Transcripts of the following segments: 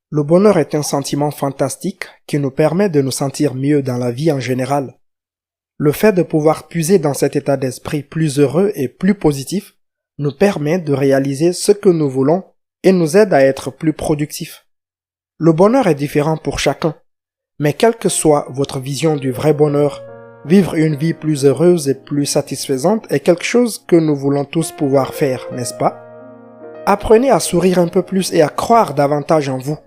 Le bonheur est un sentiment fantastique qui nous permet de nous sentir mieux dans la vie en général. Le fait de pouvoir puiser dans cet état d'esprit plus heureux et plus positif nous permet de réaliser ce que nous voulons et nous aide à être plus productifs. Le bonheur est différent pour chacun, mais quelle que soit votre vision du vrai bonheur, vivre une vie plus heureuse et plus satisfaisante est quelque chose que nous voulons tous pouvoir faire, n'est-ce pas? Apprenez à sourire un peu plus et à croire davantage en vous.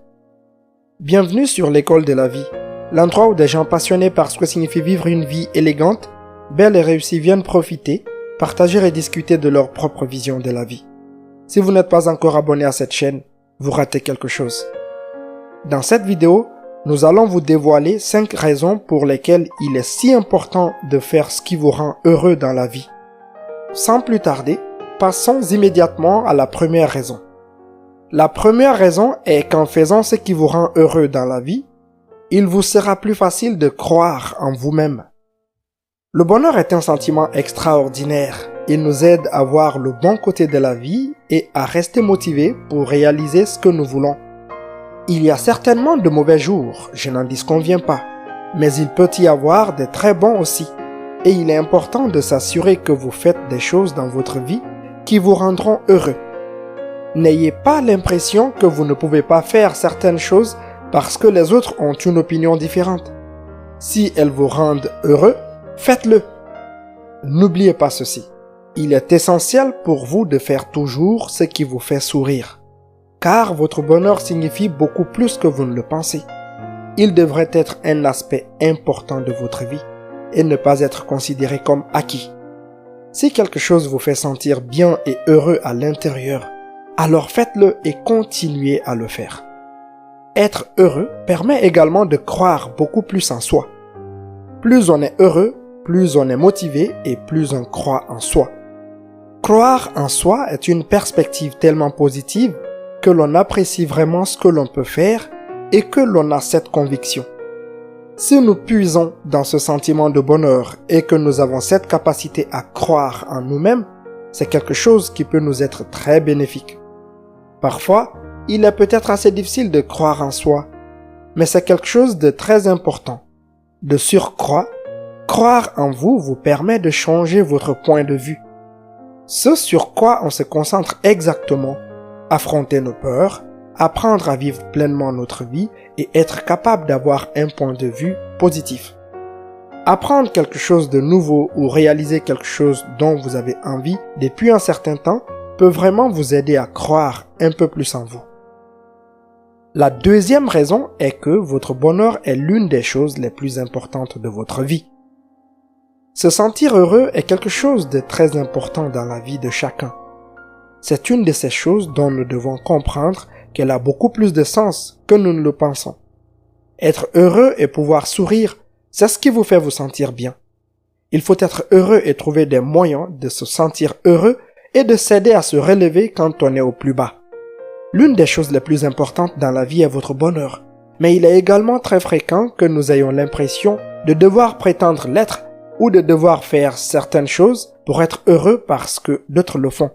Bienvenue sur l'école de la vie, l'endroit où des gens passionnés par ce que signifie vivre une vie élégante, belle et réussie viennent profiter, partager et discuter de leur propre vision de la vie. Si vous n'êtes pas encore abonné à cette chaîne, vous ratez quelque chose. Dans cette vidéo, nous allons vous dévoiler 5 raisons pour lesquelles il est si important de faire ce qui vous rend heureux dans la vie. Sans plus tarder, passons immédiatement à la première raison. La première raison est qu'en faisant ce qui vous rend heureux dans la vie, il vous sera plus facile de croire en vous-même. Le bonheur est un sentiment extraordinaire. Il nous aide à voir le bon côté de la vie et à rester motivés pour réaliser ce que nous voulons. Il y a certainement de mauvais jours, je n'en disconviens pas, mais il peut y avoir de très bons aussi. Et il est important de s'assurer que vous faites des choses dans votre vie qui vous rendront heureux. N'ayez pas l'impression que vous ne pouvez pas faire certaines choses parce que les autres ont une opinion différente. Si elles vous rendent heureux, faites-le. N'oubliez pas ceci. Il est essentiel pour vous de faire toujours ce qui vous fait sourire. Car votre bonheur signifie beaucoup plus que vous ne le pensez. Il devrait être un aspect important de votre vie et ne pas être considéré comme acquis. Si quelque chose vous fait sentir bien et heureux à l'intérieur, alors faites-le et continuez à le faire. Être heureux permet également de croire beaucoup plus en soi. Plus on est heureux, plus on est motivé et plus on croit en soi. Croire en soi est une perspective tellement positive que l'on apprécie vraiment ce que l'on peut faire et que l'on a cette conviction. Si nous puisons dans ce sentiment de bonheur et que nous avons cette capacité à croire en nous-mêmes, c'est quelque chose qui peut nous être très bénéfique. Parfois, il est peut-être assez difficile de croire en soi, mais c'est quelque chose de très important. De surcroît, croire en vous vous permet de changer votre point de vue. Ce sur quoi on se concentre exactement, affronter nos peurs, apprendre à vivre pleinement notre vie et être capable d'avoir un point de vue positif. Apprendre quelque chose de nouveau ou réaliser quelque chose dont vous avez envie depuis un certain temps peut vraiment vous aider à croire un peu plus en vous. La deuxième raison est que votre bonheur est l'une des choses les plus importantes de votre vie. Se sentir heureux est quelque chose de très important dans la vie de chacun. C'est une de ces choses dont nous devons comprendre qu'elle a beaucoup plus de sens que nous ne le pensons. Être heureux et pouvoir sourire, c'est ce qui vous fait vous sentir bien. Il faut être heureux et trouver des moyens de se sentir heureux et de s'aider à se relever quand on est au plus bas. L'une des choses les plus importantes dans la vie est votre bonheur, mais il est également très fréquent que nous ayons l'impression de devoir prétendre l'être ou de devoir faire certaines choses pour être heureux parce que d'autres le font.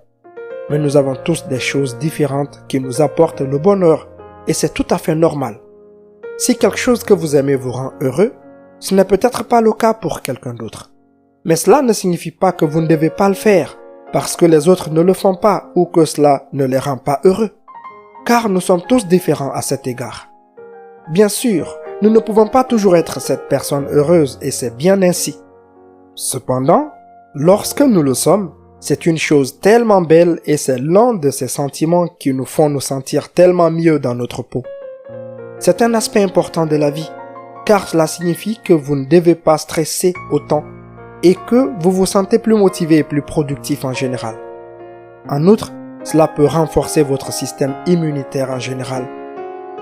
Mais nous avons tous des choses différentes qui nous apportent le bonheur et c'est tout à fait normal. Si quelque chose que vous aimez vous rend heureux, ce n'est peut-être pas le cas pour quelqu'un d'autre. Mais cela ne signifie pas que vous ne devez pas le faire parce que les autres ne le font pas ou que cela ne les rend pas heureux. Car nous sommes tous différents à cet égard. Bien sûr, nous ne pouvons pas toujours être cette personne heureuse et c'est bien ainsi. Cependant, lorsque nous le sommes, c'est une chose tellement belle et c'est l'un de ces sentiments qui nous font nous sentir tellement mieux dans notre peau. C'est un aspect important de la vie, car cela signifie que vous ne devez pas stresser autant et que vous vous sentez plus motivé et plus productif en général. En outre, cela peut renforcer votre système immunitaire en général.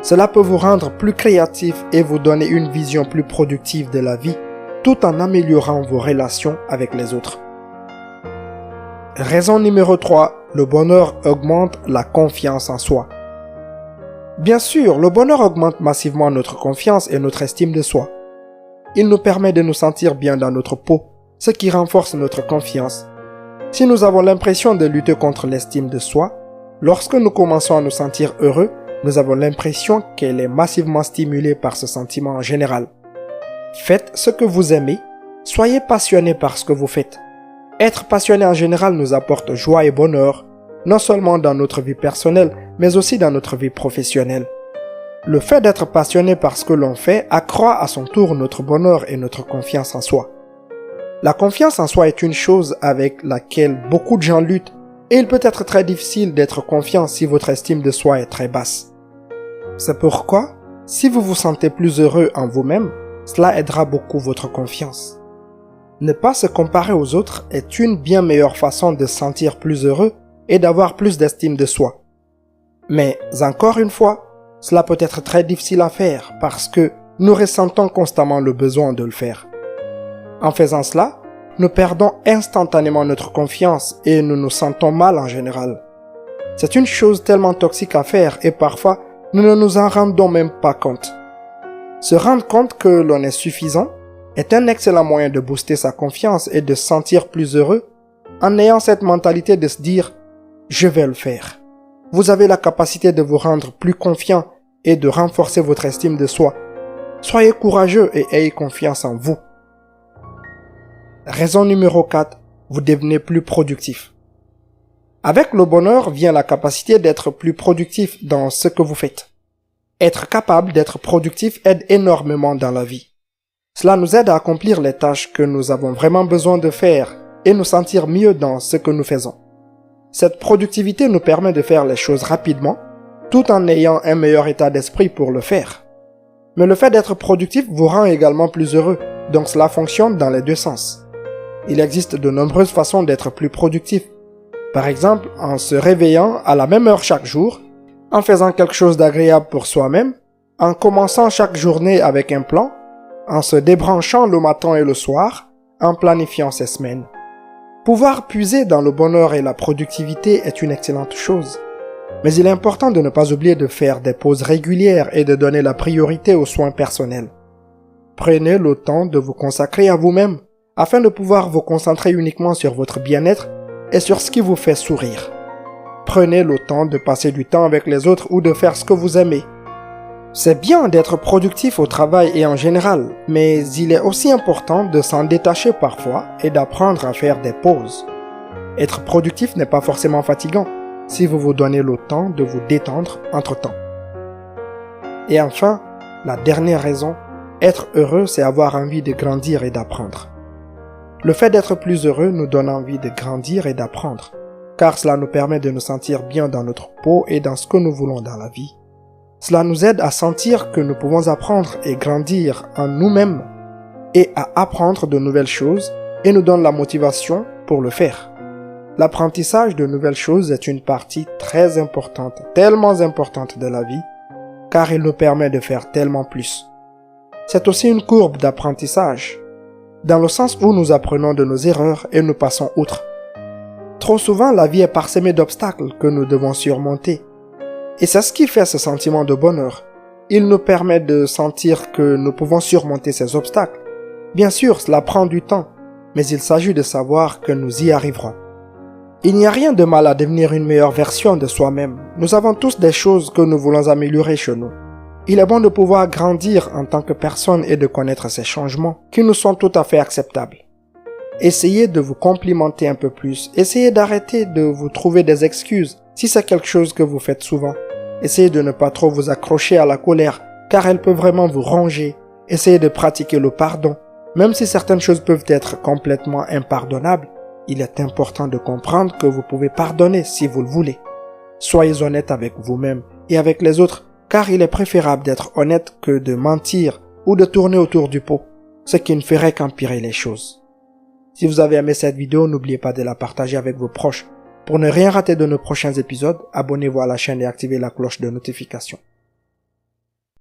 Cela peut vous rendre plus créatif et vous donner une vision plus productive de la vie, tout en améliorant vos relations avec les autres. Raison numéro 3, le bonheur augmente la confiance en soi. Bien sûr, le bonheur augmente massivement notre confiance et notre estime de soi. Il nous permet de nous sentir bien dans notre peau, ce qui renforce notre confiance. Si nous avons l'impression de lutter contre l'estime de soi, lorsque nous commençons à nous sentir heureux, nous avons l'impression qu'elle est massivement stimulée par ce sentiment en général. Faites ce que vous aimez, soyez passionné par ce que vous faites. Être passionné en général nous apporte joie et bonheur, non seulement dans notre vie personnelle, mais aussi dans notre vie professionnelle. Le fait d'être passionné par ce que l'on fait accroît à son tour notre bonheur et notre confiance en soi. La confiance en soi est une chose avec laquelle beaucoup de gens luttent et il peut être très difficile d'être confiant si votre estime de soi est très basse. C'est pourquoi, si vous vous sentez plus heureux en vous-même, cela aidera beaucoup votre confiance. Ne pas se comparer aux autres est une bien meilleure façon de se sentir plus heureux et d'avoir plus d'estime de soi. Mais encore une fois, cela peut être très difficile à faire parce que nous ressentons constamment le besoin de le faire. En faisant cela, nous perdons instantanément notre confiance et nous nous sentons mal en général. C'est une chose tellement toxique à faire et parfois nous ne nous en rendons même pas compte. Se rendre compte que l'on est suffisant est un excellent moyen de booster sa confiance et de se sentir plus heureux en ayant cette mentalité de se dire « je vais le faire ». Vous avez la capacité de vous rendre plus confiant et de renforcer votre estime de soi. Soyez courageux et ayez confiance en vous. Raison numéro 4, vous devenez plus productif. Avec le bonheur vient la capacité d'être plus productif dans ce que vous faites. Être capable d'être productif aide énormément dans la vie. Cela nous aide à accomplir les tâches que nous avons vraiment besoin de faire et nous sentir mieux dans ce que nous faisons. Cette productivité nous permet de faire les choses rapidement, tout en ayant un meilleur état d'esprit pour le faire. Mais le fait d'être productif vous rend également plus heureux, donc cela fonctionne dans les deux sens. Il existe de nombreuses façons d'être plus productif. Par exemple, en se réveillant à la même heure chaque jour, en faisant quelque chose d'agréable pour soi-même, en commençant chaque journée avec un plan, en se débranchant le matin et le soir, en planifiant ses semaines. Pouvoir puiser dans le bonheur et la productivité est une excellente chose. Mais il est important de ne pas oublier de faire des pauses régulières et de donner la priorité aux soins personnels. Prenez le temps de vous consacrer à vous-même afin de pouvoir vous concentrer uniquement sur votre bien-être et sur ce qui vous fait sourire. Prenez le temps de passer du temps avec les autres ou de faire ce que vous aimez. C'est bien d'être productif au travail et en général, mais il est aussi important de s'en détacher parfois et d'apprendre à faire des pauses. Être productif n'est pas forcément fatigant si vous vous donnez le temps de vous détendre entre-temps. Et enfin, la dernière raison, être heureux, c'est avoir envie de grandir et d'apprendre. Le fait d'être plus heureux nous donne envie de grandir et d'apprendre, car cela nous permet de nous sentir bien dans notre peau et dans ce que nous voulons dans la vie. Cela nous aide à sentir que nous pouvons apprendre et grandir en nous-mêmes et à apprendre de nouvelles choses et nous donne la motivation pour le faire. L'apprentissage de nouvelles choses est une partie très importante, tellement importante de la vie, car il nous permet de faire tellement plus. C'est aussi une courbe d'apprentissage, dans le sens où nous apprenons de nos erreurs et nous passons outre. Trop souvent, la vie est parsemée d'obstacles que nous devons surmonter. Et c'est ce qui fait ce sentiment de bonheur. Il nous permet de sentir que nous pouvons surmonter ces obstacles. Bien sûr, cela prend du temps, mais il s'agit de savoir que nous y arriverons. Il n'y a rien de mal à devenir une meilleure version de soi-même. Nous avons tous des choses que nous voulons améliorer chez nous. Il est bon de pouvoir grandir en tant que personne et de connaître ces changements qui nous sont tout à fait acceptables. Essayez de vous complimenter un peu plus. Essayez d'arrêter de vous trouver des excuses si c'est quelque chose que vous faites souvent. Essayez de ne pas trop vous accrocher à la colère car elle peut vraiment vous ronger. Essayez de pratiquer le pardon. Même si certaines choses peuvent être complètement impardonnables, il est important de comprendre que vous pouvez pardonner si vous le voulez. Soyez honnête avec vous-même et avec les autres car il est préférable d'être honnête que de mentir ou de tourner autour du pot, ce qui ne ferait qu'empirer les choses. Si vous avez aimé cette vidéo, n'oubliez pas de la partager avec vos proches. Pour ne rien rater de nos prochains épisodes, abonnez-vous à la chaîne et activez la cloche de notification.